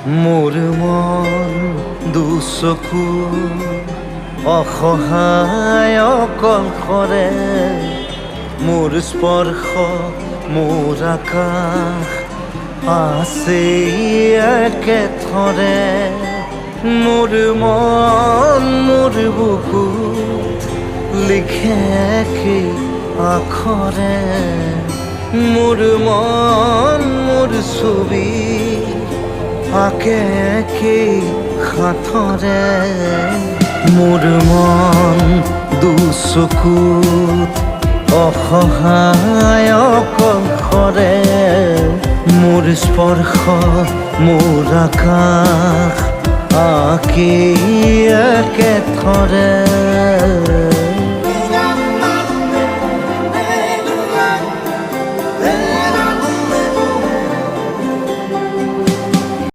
মোৰ মন দুচকু অসহায় অকলশৰে মোৰ স্পৰ্শ মোৰ আকাশ আছে একেথৰে মোৰ মন মোৰ বুকুত লিখে কি আখৰে মোৰ মন মোৰ ছবি আকে কি সাঁথৰে মোৰ মন দুচকুত অসহায় অকলশৰে মোৰ স্পৰ্শ মোৰ আকাশ আঁকি একেথৰে